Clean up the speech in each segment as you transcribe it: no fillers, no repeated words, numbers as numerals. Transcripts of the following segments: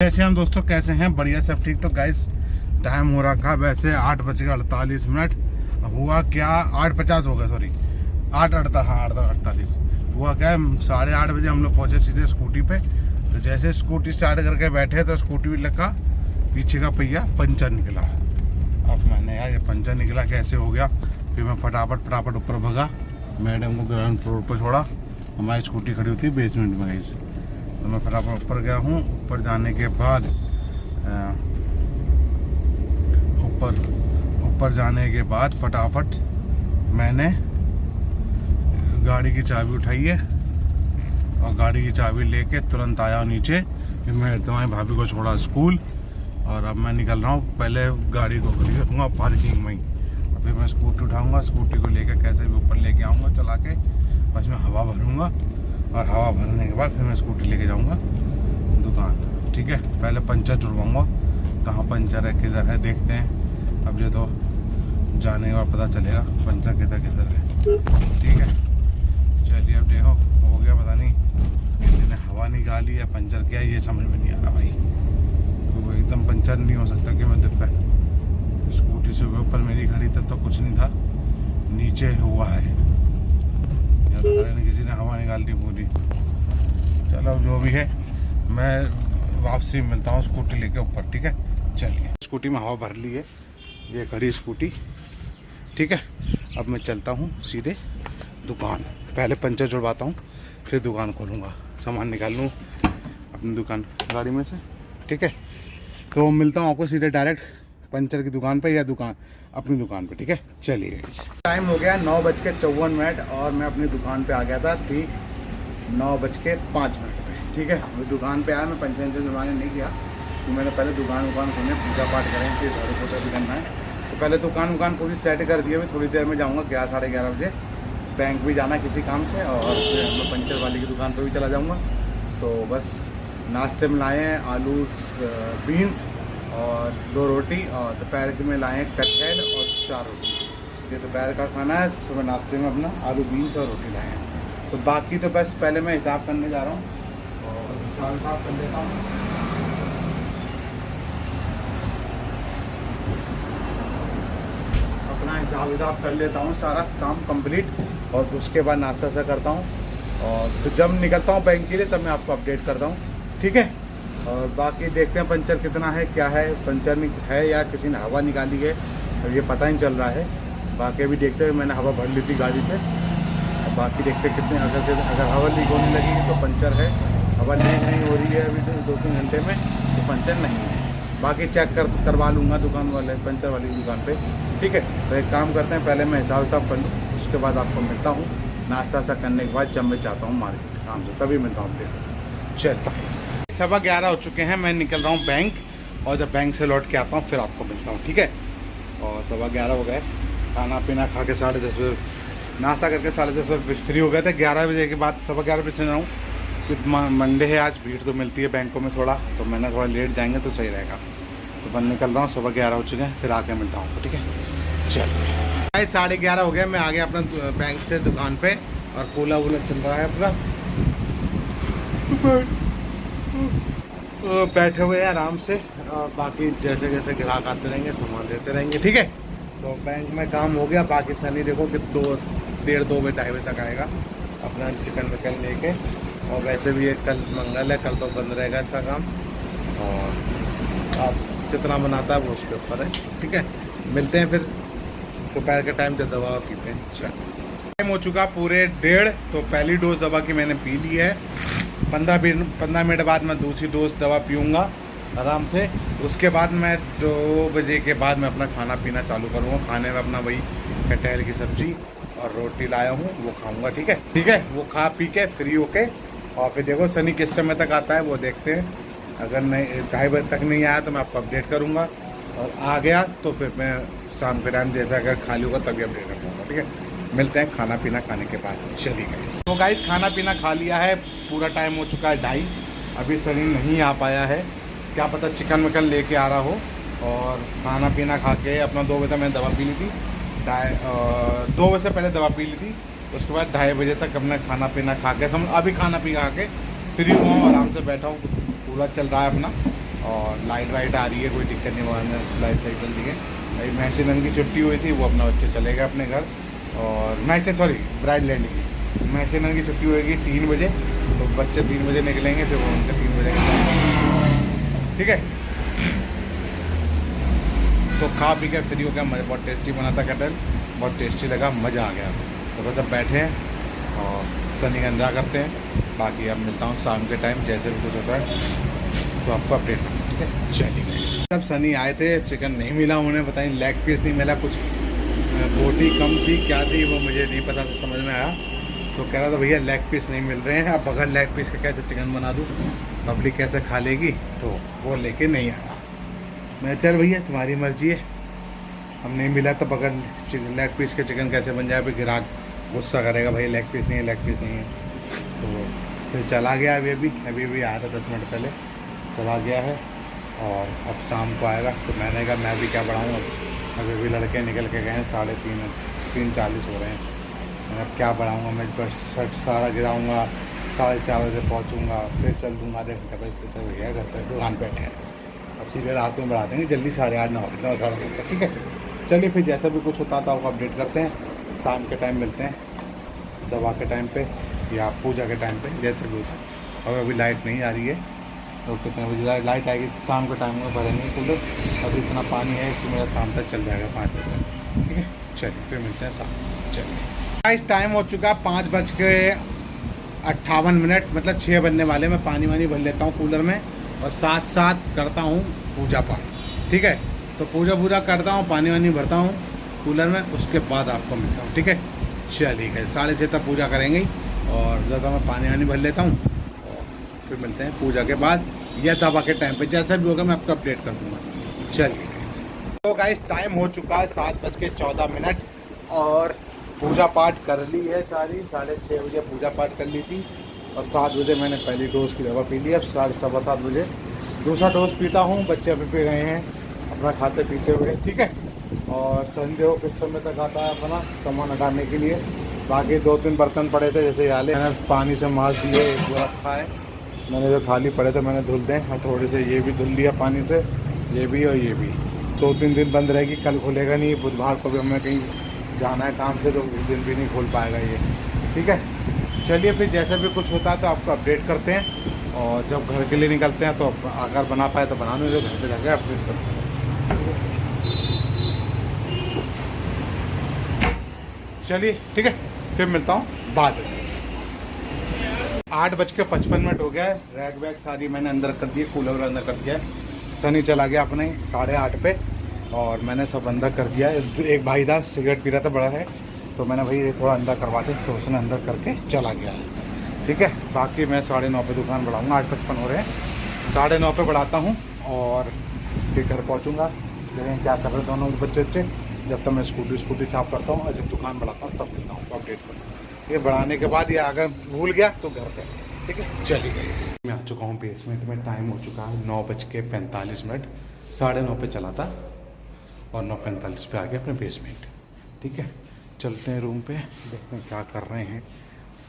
जय श्री राम दोस्तों, कैसे हैं? बढ़िया, सब ठीक। तो गाइस टाइम हो रखा वैसे 8:48। हुआ क्या, 8:50 हो गया, सॉरी 8:48 हुआ क्या। 8:30 बजे हम लोग पहुंचे सीधे स्कूटी पे। तो जैसे स्कूटी स्टार्ट करके बैठे तो स्कूटी भी लगा, पीछे का पहिया पंचर निकला। अब मैंने यार ये पंचर निकला कैसे हो गया। फिर मैं फटाफट ऊपर भगा, मैडम को ग्राउंड फ्लोर पर छोड़ा। हमारी स्कूटी खड़ी होती है बेसमेंट में गाइस। तो मैं फटाफट ऊपर गया हूँ। ऊपर जाने के बाद ऊपर जाने के बाद फटाफट मैंने गाड़ी की चाबी उठाई है और गाड़ी की चाबी लेके तुरंत आया नीचे। फिर मैं तुम्हारी भाभी को छोड़ा स्कूल और अब मैं निकल रहा हूँ। पहले गाड़ी को खड़ी करूँगा पार्किंग में ही, फिर मैं स्कूटी उठाऊँगा, स्कूटी को लेकर कैसे भी ऊपर लेके आऊँगा चला के। बस मैं हवा भरूँगा और हवा भरने के बाद फिर मैं स्कूटी लेके जाऊँगा दुकान। ठीक है, पहले पंचर जुड़वाऊँगा, कहाँ पंचर है किधर है देखते हैं। अब ये तो जाने के बाद पता चलेगा पंचर किधर है। ठीक है, चलिए अब देखो हो गया। पता नहीं किसी ने हवा निकाली या पंचर किया, ये समझ में नहीं आ रहा भाई। तो एकदम पंचर नहीं हो सकता कि मतलब पे स्कूटी से ऊपर मेरी खड़ी तब तो कुछ नहीं था, नीचे हुआ है या तो किसी ने हवा निकाल दी पूरी। चलो जो भी है, मैं वापसी मिलता हूँ स्कूटी लेके ऊपर। ठीक है, चलिए। स्कूटी में हवा भर ली है, ये खड़ी स्कूटी। ठीक है, अब मैं चलता हूँ सीधे दुकान। पहले पंचर जुड़वाता हूँ, फिर दुकान खोलूँगा, सामान निकाल लूँ अपनी दुकान गाड़ी में से। ठीक है, तो मिलता हूँ आपको सीधे डायरेक्ट पंचर की दुकान पे या अपनी दुकान पे। ठीक है, चलिए। टाइम हो गया 9:54 और मैं अपनी दुकान पे आ गया था ठीक 9:05 पे। ठीक है, मैं दुकान पे आया, मैं पंचर जुड़वाने नहीं किया तो मैंने पहले दुकान खोलने, पूजा पाठ करें, फिर झाड़ू पोछा भी करना है। तो पहले दुकान पूरी सेट कर दी है। मैं थोड़ी देर में जाऊँगा 11-11:30 बजे, बैंक भी जाना किसी काम से, और फिर मैं पंचर वाले की दुकान पर भी चला जाऊँगा। तो बस नाश्ते में लाए हैं आलू बीन्स और 2 रोटी, और दोपहर के में लाए हैं कटहल और 4 रोटी। ये दोपहर का खाना है। सुबह नाश्ते में अपना आलू बीन्स और रोटी लाए हैं। तो बाकी तो बस पहले मैं हिसाब करने जा रहा हूँ और हिसाब कर लेता हूँ। अपना हिसाब कर लेता हूँ, सारा काम कंप्लीट, और उसके बाद नाश्ता सा करता हूँ और फिर जब निकलता हूँ बैंक के लिए तब मैं आपको अपडेट करता हूँ। ठीक है, और बाकी देखते हैं पंचर कितना है, क्या है, पंचर है या किसी ने हवा निकाली है, तो ये पता नहीं चल रहा है। बाकी भी देखते हैं, मैंने हवा भर ली थी गाड़ी से। और बाकी देखते हैं कितने, अगर हवा लीक होने लगी तो पंचर है, हवा लीक नहीं हो रही है अभी 2-3 घंटे में तो पंचर नहीं है। बाकी चेक करवा लूँगा दुकान वाले, पंचर वाली दुकान पे। ठीक है, तो एक काम करते हैं, पहले मैं हिसाब कर लूँ, उसके बाद आपको मिलता हूँ नाश्ता सा करने के बाद, जब मैं चाहता हूँ मार्केट काम से, तभी मिलता हूँ आपको। चलिए, 11:15 हो चुके हैं, मैं निकल रहा हूँ बैंक, और जब बैंक से लौट के आता हूँ फिर आपको मिलता हूँ। ठीक है, और 11:15 हो गए, खाना पीना खा के 10:30 बजे नाश्ता करके 10:30 बजे फ्री हो गए थे। 11 बजे के बाद 11:15 बजे से जाऊँ, क्योंकि मंडे है, आज भीड़ तो मिलती है बैंकों में थोड़ा, तो मैंने थोड़ा लेट जाएंगे तो सही रहेगा। तो मैं निकल रहा हूँ, 11:15 हो चुके हैं, फिर आके मिलता हूँ। ठीक है, चलिए। 11:30 हो गया, मैं आ गया अपना बैंक से दुकान पे, और कूला वूला चल रहा है अपना। तो बैठे हुए हैं आराम से, और बाकी जैसे जैसे ग्राहक आते रहेंगे सामान देते रहेंगे। ठीक है, तो बैंक में काम हो गया। बाकी सनी देखो कि 1:30-2 बजे 2:30 बजे तक आएगा अपना चिकन विकन लेके। और वैसे भी एक कल मंगल है, कल तो बंद रहेगा इसका काम, और आप कितना बनाता है वो उसके ऊपर है। ठीक है, मिलते हैं फिर दोपहर के टाइम जब दवा पीते हैं। चल, टाइम हो चुका पूरे 1:30, तो पहली डोज दवा की मैंने पी ली है। 15 मिनट बाद मैं दूसरी डोज दवा पीऊँगा आराम से। उसके बाद मैं 2 बजे के बाद मैं अपना खाना पीना चालू करूँगा। खाने में अपना वही कटहल की सब्ज़ी और रोटी लाया हूँ, वो खाऊँगा। ठीक है, वो खा पी के फ्री होके, और फिर देखो सनी किस समय तक आता है वो देखते हैं। अगर नहीं 2:30 बजे तक नहीं आया तो मैं आपको अपडेट करूँगा, और आ गया तो फिर मैं शाम के टाइम जैसा अगर खाली होगा तभी अपडेट करूँगा। ठीक है, मिलते हैं खाना पीना खाने के बाद। चलिए गाइस, तो गाइस खाना पीना खा लिया है, पूरा टाइम हो चुका है 2:30। अभी सनी नहीं आ पाया है, क्या पता चिकन विकन लेके आ रहा हो। और खाना पीना खा के अपना 2 बजे तक मैंने दवा पी ली थी, 2 बजे से पहले दवा पी ली थी। उसके बाद 2:30 बजे तक अपना खाना पीना खा के, हम अभी खाना पी खा के फ्री हुआ हूँ, आराम से बैठा हूँ, पूरा चल रहा है अपना। और लाइट वाइट आ रही है, कोई दिक्कत नहीं, वहाँ लाइट सही चल रही है। भाई मैक्सिमम की छुट्टी हुई थी, वो अपना बच्चे चले गए अपने घर। और ब्राइड लैंड की मैक्सिमम की छुट्टी होगी 3 बजे, तो बच्चे 3 बजे निकलेंगे, फिर वो उनके 3 बजे का, ठीक है। तो खा पी के फ्री हो गया, मुझे बहुत टेस्टी बना था कटहल, बहुत टेस्टी लगा, मज़ा आ गया। तो बस अब बैठे हैं और सनी का इंतजार करते हैं। बाकी अब मिलता हूँ शाम के टाइम, जैसे भी कुछ होता है तो आपको अपडेट करता हूँ, ठीक है। चलिए, जब सनी आए थे चिकन नहीं मिला उन्हें, पता नहीं लेग पीस नहीं मिला, कुछ बोटी कम थी, क्या थी वो मुझे नहीं पता, समझ में आया। तो कह रहा था भैया लेग पीस नहीं मिल रहे हैं, अब बगैर लेग पीस का कैसे चिकन बना दूँ, पब्लिक कैसे खा लेगी, तो वो लेके नहीं आया। मैं चल भैया तुम्हारी मर्जी है, हम नहीं मिला तो बगैर लेग पीस के चिकन कैसे बन जाए, फिर ग्राहक गुस्सा करेगा, भाई लेग पीस नहीं है, लेग पीस नहीं है। तो फिर चला गया, अभी आया था 10 मिनट पहले, चला गया है। और अब शाम को आएगा, तो मैंने कहा मैं भी क्या बढ़ाऊँ, अभी भी लड़के निकल के गए हैं, 3:40 हो रहे हैं। मैं अब क्या बढ़ाऊँगा, मैं बस शर्ट सारा गिराऊँगा, 4:30 बजे पहुँचूँगा, फिर चल दूँगा आधे घंटे बजे से, भैया घर पर दुकान पर बैठे हैं। अब सीधे रात में बढ़ा देंगे जल्दी, 8:30 9 साढ़े 9 तक, ठीक है। चलिए फिर जैसा भी कुछ होता था आपको अपडेट करते हैं, शाम के टाइम मिलते हैं, दवा के टाइम पे या पूजा के टाइम पे, जैसे भी होता है। और अभी लाइट नहीं आ रही है, तो कितने बजे लाइट आएगी, शाम के टाइम में भरेंगे कूलर। अभी इतना पानी है कि मेरा शाम तक चल जाएगा 5 बजे तक, ठीक है। चलिए फिर मिलते हैं शाम, चलिए। इस टाइम हो चुका 5:58, मतलब 6 बजने वाले। मैं पानी वानी भर लेता हूँ कूलर में और साथ साथ करता हूँ पूजा पाठ, ठीक है। तो पूजा करता हूँ, पानी वानी भरता हूँ कूलर में, उसके बाद आपको मिलता हूँ, ठीक है। चलिए गए 6:30 तक पूजा करेंगे, और ज़्यादा मैं पानी वानी भर लेता हूँ, और फिर मिलते हैं पूजा के बाद या दवा के टाइम पे, जैसा भी होगा मैं आपको अपडेट कर दूँगा। चलिए तो गाइस टाइम हो चुका है 7:14, और पूजा पाठ कर ली है सारी, 6:30 बजे पूजा पाठ कर ली थी, और 7 बजे मैंने पहली डोज़ की दवा पी ली। अब 7:15 बजे दूसरा डोज पीता हूँ। बच्चे अभी पे गए हैं अपना खाते पीते हुए, ठीक है। और संडे को किस समय तक आता है अपना सामान हटाने के लिए। बाकी 2-3 बर्तन पड़े थे, जैसे याले मैंने पानी से माज दिए, एक वो रखा है मैंने, जो खाली पड़े थे मैंने धुल दें, और थोड़े से ये भी धुल लिया पानी से, ये भी और ये भी। 2-3 दिन बंद रहेगी, कल खुलेगा नहीं, बुधवार को भी हमें कहीं जाना है काम से, तो उस दिन भी नहीं खोल पाएगा ये, ठीक है। चलिए फिर जैसा भी कुछ होता है तो आपको अपडेट करते हैं, और जब घर के लिए निकलते हैं तो अगर बना पाए तो बना लेंगे, घर पे जाके अपडेट करते हैं। चलिए ठीक है, फिर मिलता हूँ बाद में। 8:55 हो गया है, रैक वैक सारी मैंने अंदर कर दी, कूलर अंदर कर दिया है। सनी चला गया अपने 8:30 पे, और मैंने सब अंदर कर दिया है। एक भाई था सिगरेट पी रहा था, बड़ा है, तो मैंने भाई थोड़ा अंदर करवा दे, तो उसने अंदर करके चला गया है, ठीक है। बाकी मैं 9:30 पे दुकान बढ़ाऊँगा, 8:55 हो रहे हैं, 9:30 पे बढ़ाता हूँ, और फिर घर पहुँचूँगा। लेकिन क्या कर रहे दोनों बच्चे, जब तक मैं स्कूटी साफ करता हूँ और जब दुकान बढ़ाता हूँ तब मिलता हूँ, अपडेट करता हूँ। ये बढ़ाने के बाद, या अगर भूल गया तो घर पे, ठीक है। चलिए मैं आ चुका हूँ बेसमेंट में, टाइम हो चुका है 9:45, 9:30 पे चला था, और 9:45 पे आ गया अपने बेसमेंट, ठीक है। चलते हैं रूम पे, देखते हैं क्या कर रहे हैं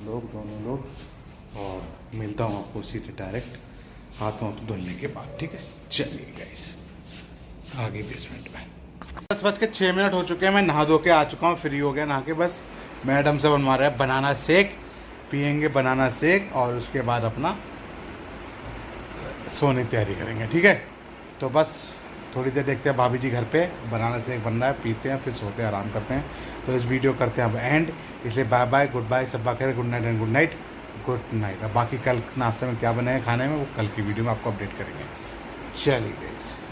दोनों लोग, और मिलता हूँ आपको सीधे डायरेक्ट हाथ पाँव धुलने के बाद, ठीक है। चलिए गाइस, आगे बेसमेंट में। 10:06 हो चुके हैं, मैं नहा धो के आ चुका हूँ, फ्री हो गया नहा के। बस मैडम से बनवा रहे हैं बनाना शेक, पियेंगे बनाना शेक, और उसके बाद अपना सोने की तैयारी करेंगे, ठीक है। तो बस थोड़ी देर देखते हैं, भाभी जी घर पे बनाना शेक बन रहा है, पीते हैं, फिर सोते हैं, आराम करते हैं। तो इस वीडियो करते हैं अब एंड, इसलिए बाय बाय, गुड बाय, सब बाकी good night and good night. अब बाकी कल नाश्ते में क्या बनाए खाने में, वो कल की वीडियो में आपको अपडेट करेंगे। चलिए गाइस।